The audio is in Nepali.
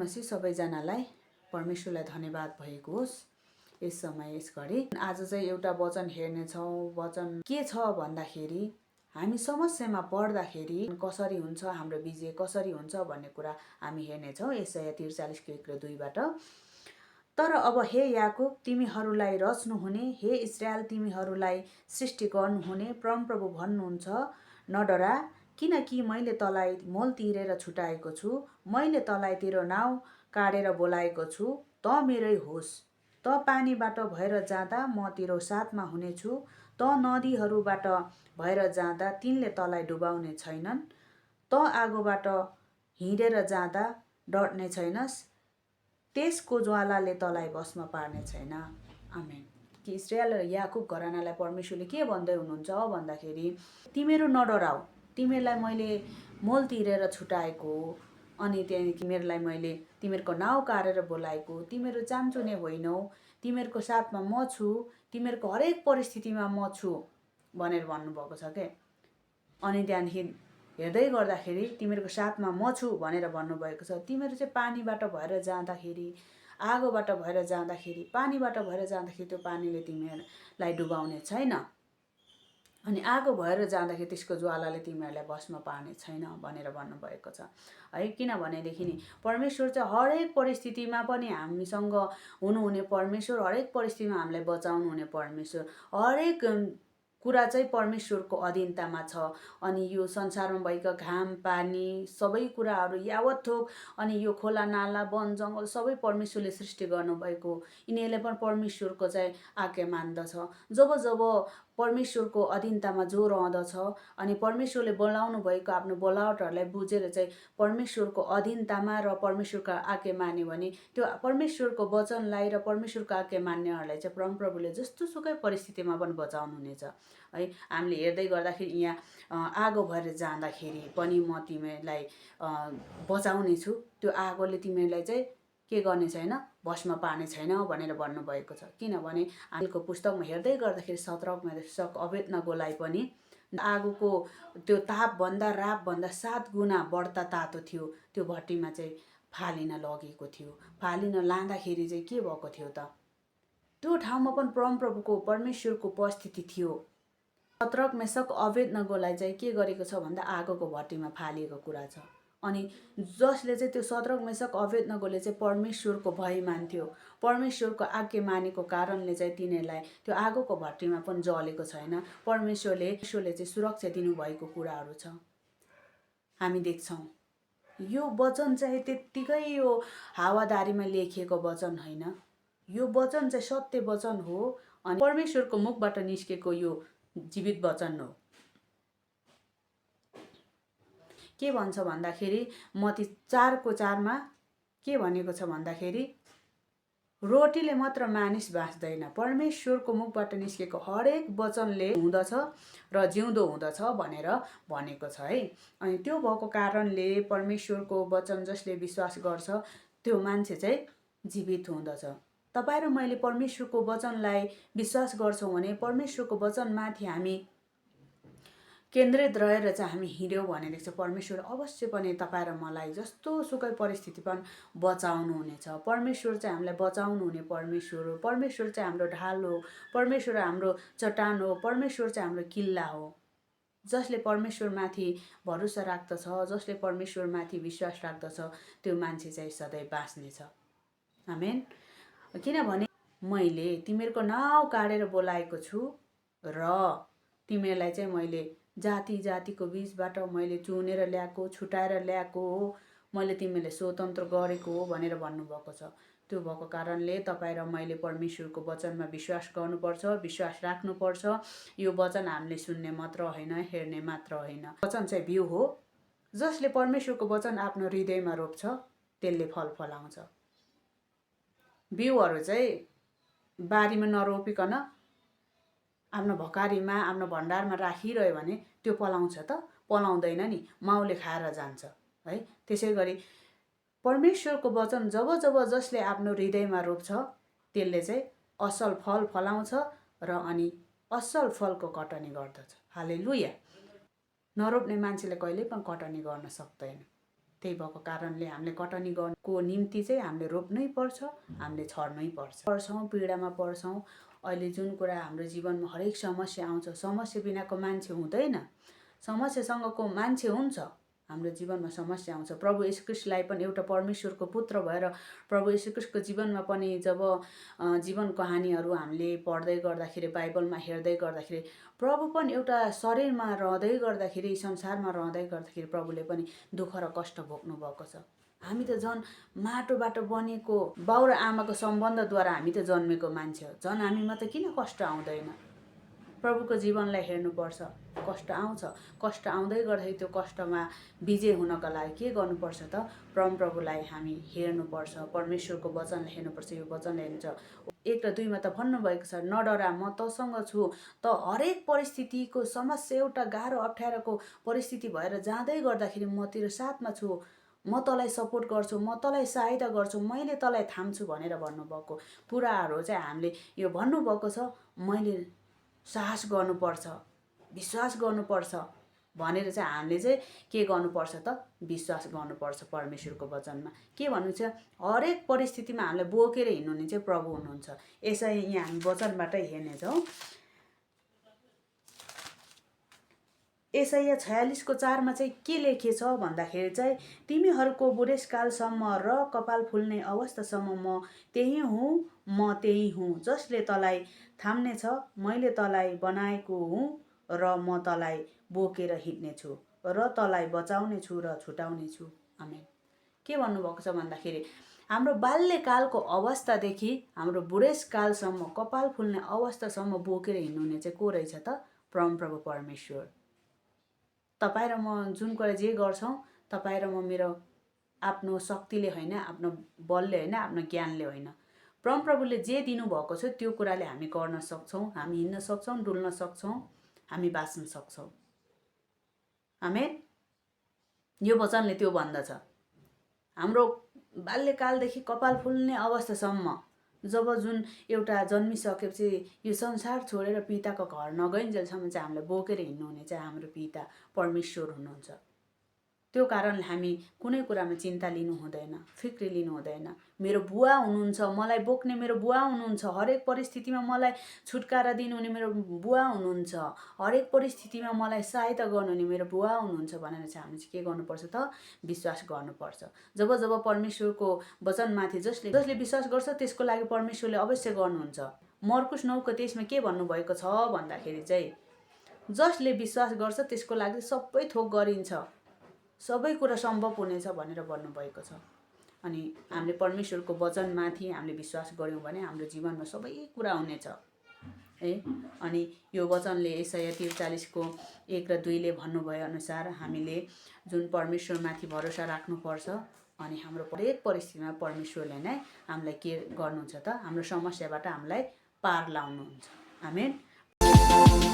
मसीह सबैजनालाई परमेश्वरलाई धन्यवाद भएको होस्। यस समय यस घडी आज चाहिँ एउटा वचन हेर्नेछौँ। वचन के छ भन्दाखेरि हामी समस्यामा पर्दाखेरि कसरी हुन्छ, हाम्रो विजय कसरी हुन्छ भन्ने कुरा हामी हेर्नेछौँ। यसाया 43:1-2बाट। तर अब हे याकुब तिमीहरूलाई रच्नुहुने, हे इस्रायल तिमीहरूलाई सृष्टि गर्नुहुने परमप्रभु भन्नुहुन्छ, नडरा, किनकि मैले तँलाई मोल तिरेर छुटाएको छु। मैले तँलाई तेरो नाउँ काढेर बोलाएको छु। त मेरै होस्। त पानीबाट भएर जाँदा म तेरो साथमा हुनेछु। त नदीहरूबाट भएर जाँदा तिनले तँलाई डुबाउने छैनन्। त आगोबाट हिँडेर जाँदा डट्ने छैनस्। त्यसको ज्वालाले तँलाई भस्म पार्ने छैन। आमेन। कि इस्रायल र याकुब घरानालाई परमेश्वरले के भन्दै हुनुहुन्छ भन्दाखेरि तिमीहरू नडराऊ, तिमीहरूलाई मैले मोल तिरेर छुटाएको हो। अनि त्यहाँदेखि तिमीहरूलाई मैले तिमीहरूको नाउँ काढेर बोलाएको, तिमीहरू चाम्चुने होइनौ, तिमीहरूको साथमा म छु, तिमीहरूको हरेक परिस्थितिमा म छु भनेर भन्नुभएको छ के। अनि त्यहाँदेखि हेर्दै गर्दाखेरि तिमीहरूको साथमा म छु भनेर भन्नुभएको छ। तिमीहरू चाहिँ पानीबाट भएर जाँदाखेरि, आगोबाट भएर जाँदाखेरि, पानीबाट भएर जाँदाखेरि त्यो पानीले तिमीहरूलाई डुबाउने छैन। अनि आगो भएर जाँदाखेरि त्यसको ज्वालाले तिमीहरूलाई भस्म पार्ने छैन भनेर भन्नुभएको छ है। किनभनेदेखि नि परमेश्वर चाहिँ हरेक परिस्थितिमा पनि हामीसँग हुनुहुने परमेश्वर, हरेक परिस्थितिमा हामीलाई बचाउनु हुने परमेश्वर, हरेक कुरा चाहिँ परमेश्वरको अधीनतामा छ। अनि यो संसारमा भएका घाम पानी सबै कुराहरू यावत थोक, अनि यो खोला नाला वन जङ्गल सबै परमेश्वरले सृष्टि गर्नुभएको, यिनीहरूले पनि परमेश्वरको चाहिँ आज्ञा मान्दछ। जब जब परमेश्वरको अधीनतामा जो रहँदछ अनि परमेश्वरले बोलाउनु भएको आफ्नो बोलावटहरूलाई बुझेर चाहिँ परमेश्वरको अधीनतामा र परमेश्वरको आज्ञा मान्यो भने त्यो परमेश्वरको वचनलाई र परमेश्वरको आज्ञा मान्नेहरूलाई चाहिँ परमप्रभुले जस्तो सुकै परिस्थितिमा पनि बचाउनु हुनेछ है। हामीले हेर्दै गर्दाखेरि यहाँ आगो भएर जाँदाखेरि पनि म तिमीलाई बचाउने छु, त्यो आगोले तिमीलाई चाहिँ के गर्ने छैन, भस्म पार्ने छैन भनेर भन्नुभएको छ। किनभने हामीको पुस्तकमा हेर्दै गर्दाखेरि सद्रक मेशक अबेदनगोलाई पनि आगोको त्यो तापभन्दा रापभन्दा 7 गुणा बढ्ता तातो थियो, त्यो भट्टीमा चाहिँ फालिन लगेको थियो। फालिन लाँदाखेरि चाहिँ के भएको थियो त, त्यो ठाउँमा पनि परमप्रभुको परमेश्वरको उपस्थिति थियो। सद्रक मेशक अबेदनगोलाई चाहिँ के गरेको छ भन्दा आगोको भट्टीमा फालिएको कुरा छ। अनि जसले चाहिँ त्यो सद्रक मेशक अबेदनगोले चाहिँ परमेश्वरको भय मान्थ्यो, परमेश्वरको आज्ञा मानेको कारणले चाहिँ तिनीहरूलाई त्यो आगोको भट्टीमा पनि जलेको छैन। परमेश्वरले चाहिँ सुरक्षा दिनुभएको कुराहरू छ हामी देख्छौँ। यो वचन चाहिँ त्यत्तिकै यो हावादारीमा लेखिएको वचन होइन, यो वचन चाहिँ सत्य वचन हो अनि परमेश्वरको मुखबाट निस्केको यो जीवित वचन हो। के भन्छ भन्दाखेरि मत्ती 4:4 के भनेको छ भन्दाखेरि रोटीले मात्र मानिस बाँच्दैन, परमेश्वरको मुखबाट निस्केको हरेक वचनले हुँदछ र जिउँदो हुँदछ भनेर भनेको छ है। अनि त्यो भएको कारणले परमेश्वरको वचन जसले विश्वास गर्छ त्यो मान्छे चाहिँ जीवित हुँदछ। तपाईँ र मैले परमेश्वरको वचनलाई विश्वास गर्छौँ भने परमेश्वरको वचनमाथि हामी केन्द्रित रहेर चाहिँ हामी हिँड्यौँ भनेदेखि चाहिँ परमेश्वर अवश्य पनि तपाईँ र मलाई जस्तो सुकै परिस्थिति पनि बचाउनु हुनेछ। परमेश्वर चाहिँ हामीलाई बचाउनु हुने परमेश्वर हो। परमेश्वर चाहिँ हाम्रो ढाल हो, परमेश्वर हाम्रो चट्टान हो, परमेश्वर चाहिँ हाम्रो किल्ला हो। जसले परमेश्वरमाथि भरोसा राख्दछ, जसले परमेश्वरमाथि विश्वास राख्दछ त्यो मान्छे चाहिँ सधैँ बाँच्नेछ। आमेन। किनभने मैले तिमीहरूको नाउँ काढेर बोलाएको छु र तिमीहरूलाई चाहिँ मैले जाति जातिको बीचबाट मैले चुनेर ल्याएको, छुटाएर ल्याएको हो, मैले तिमीलाई स्वतन्त्र गरेको हो भनेर भन्नुभएको छ। त्यो भएको कारणले तपाईँ र मैले परमेश्वरको वचनमा विश्वास गर्नुपर्छ, विश्वास राख्नुपर्छ। यो वचन हामीले सुन्ने मात्र होइन, हेर्ने मात्र होइन। वचन चाहिँ बिउ हो, जसले परमेश्वरको वचन आफ्नो हृदयमा रोप्छ त्यसले फल फलाउँछ। बिउहरू चाहिँ बारीमा नरोपिकन आफ्नो भकारीमा आफ्नो भण्डारमा राखिरह्यो भने त्यो पलाउँछ त? पलाउँदैन नि, माउले खाएर जान्छ है। त्यसै गरी परमेश्वरको वचन जब जब जसले आफ्नो हृदयमा रोप्छ त्यसले चाहिँ असल फल फलाउँछ र अनि असल फलको कटनी गर्दछ। हालेलुया। नरोप्ने मान्छेले कहिले पनि कटनी गर्न सक्दैन। त्यही भएको कारणले हामीले कटनी गर्नुको निम्ति चाहिँ हामीले रोप्नै पर्छ, हामीले छर्नै पर्छौँ, पीडामा पर्छौँ। अहिले जुन कुरा हाम्रो जीवनमा हरेक समस्या आउँछ, समस्या बिनाको मान्छे हुँदैन, समस्यासँगको मान्छे हुन्छ। हाम्रो जीवनमा समस्या आउँछ। प्रभु येशू ख्रीष्टलाई पनि एउटा परमेश्वरको पुत्र भएर प्रभु येशू ख्रीष्टको जीवनमा पनि जब जीवन कहानीहरू हामीले पढ्दै गर्दाखेरि, बाइबलमा हेर्दै गर्दाखेरि, प्रभु पनि एउटा शरीरमा रहँदै गर्दाखेरि, संसारमा रहँदै गर्दाखेरि प्रभुले पनि दुःख र कष्ट भोग्नु भएको छ। हामी त झन् माटोबाट बनेको बाउ र आमाको सम्बन्धद्वारा हामी त जन्मेको मान्छे हो, झन् हामीमा त किन कष्ट आउँदैन? प्रभुको जीवनलाई हेर्नुपर्छ। कष्ट आउँछ, कष्ट आउँदै गर्दाखेरि त्यो कष्टमा विजय हुनका लागि के गर्नुपर्छ त? परमप्रभुलाई हामी हेर्नुपर्छ, परमेश्वरको वचनलाई हेर्नुपर्छ। यो वचनले हेर्छ 1 र 2 मा त भन्नुभएको छ, नडरा म तसँग छु। त हरेक परिस्थितिको समस्या एउटा गाह्रो अप्ठ्यारोको परिस्थिति भएर जाँदै गर्दाखेरि म तेरो साथमा छु, म तँलाई सपोर्ट गर्छु, म तँलाई सहायता गर्छु, मैले तँलाई थाम्छु भनेर भन्नुभएको कुराहरू चाहिँ हामीले यो भन्नुभएको छ। मैले साहस गर्नुपर्छ, विश्वास गर्नुपर्छ भनेर चाहिँ हामीले चाहिँ के गर्नुपर्छ त? विश्वास गर्नुपर्छ परमेश्वरको वचनमा। के भन्नुहुन्छ? हरेक परिस्थितिमा हामीले बोकेर हिँड्नुहुने चाहिँ प्रभु हुनुहुन्छ। यसै यहाँ हामी वचनबाटै हेर्नेछौँ। यसैया 46:4 मा चाहिँ के लेखेछ भन्दाखेरि चाहिँ, तिमीहरूको बुढेसकालसम्म र कपाल फुल्ने अवस्थासम्म म त्यही हुँ, म त्यही हुँ, जसले तँलाई थाम्नेछ। मैले तँलाई बनाएको हुँ र म तँलाई बोकेर हिँड्नेछु र तँलाई बचाउने छु र छुटाउने छु। आमेन। के भन्नुभएको छ भन्दाखेरि, हाम्रो बाल्यकालको अवस्थादेखि हाम्रो बुढेसकालसम्म कपाल फुल्ने अवस्थासम्म बोकेर हिँड्नुहुने चाहिँ को रहेछ त? परमप्रभु परमेश्वर। तपाईँ र म जुन कुरा जे गर्छौँ, तपाईँ र म मेरो आफ्नो शक्तिले होइन, आफ्नो बलले होइन, आफ्नो ज्ञानले होइन, परमप्रभुले जे दिनुभएको छ त्यो कुराले हामी गर्न सक्छौँ, हामी हिँड्न सक्छौँ, डुल्न सक्छौँ, हामी बाँच्न सक्छौँ। आमेन। यो वचनले त्यो भन्दछ। हाम्रो बाल्यकालदेखि कपाल फुल्ने अवस्थासम्म, जब जुन एउटा जन्मिसकेपछि यो संसार छोडेर पिताको घर नगइन्जेलसम्म चाहिँ हामीलाई बोकेर हिँड्नुहुने चाहिँ हाम्रो पिता परमेश्वर हुनुहुन्छ। त्यो कारणले हामी कुनै कुरामा चिन्ता लिनु हुँदैन, फिक्री लिनु हुँदैन। मेरो बुवा हुनुहुन्छ, मलाई बोक्ने मेरो बुवा हुनुहुन्छ, हरेक परिस्थितिमा मलाई छुटकारा दिनुहुने मेरो बुवा हुनुहुन्छ, हरेक परिस्थितिमा मलाई सहायता गर्नुहुने मेरो बुवा हुनुहुन्छ भनेर चाहिँ हामीले के गर्नुपर्छ त? विश्वास गर्नुपर्छ। जब जब परमेश्वरको वचनमाथि जसले विश्वास गर्छ त्यसको लागि परमेश्वरले अवश्य गर्नुहुन्छ। मर्कुस 9:23 के भन्नुभएको छ भन्दाखेरि चाहिँ, जसले विश्वास गर्छ त्यसको लागि सबै थोक गरिन्छ, सबै कुरा सम्भव हुनेछ भनेर भन्नुभएको छ। अनि हामीले परमेश्वरको वचनमाथि हामीले विश्वास गऱ्यौँ भने हाम्रो जीवनमा सबै कुरा हुनेछ है। अनि यो वचनले यसैया 43:1 र 2 ले भन्नुभयो अनुसार हामीले जुन परमेश्वरमाथि भरोसा राख्नुपर्छ। अनि हाम्रो हरेक परिस्थितिमा परमेश्वरले नै हामीलाई के गर्नुहुन्छ त? हाम्रो समस्याबाट हामीलाई पार लाउनुहुन्छ। आमेन।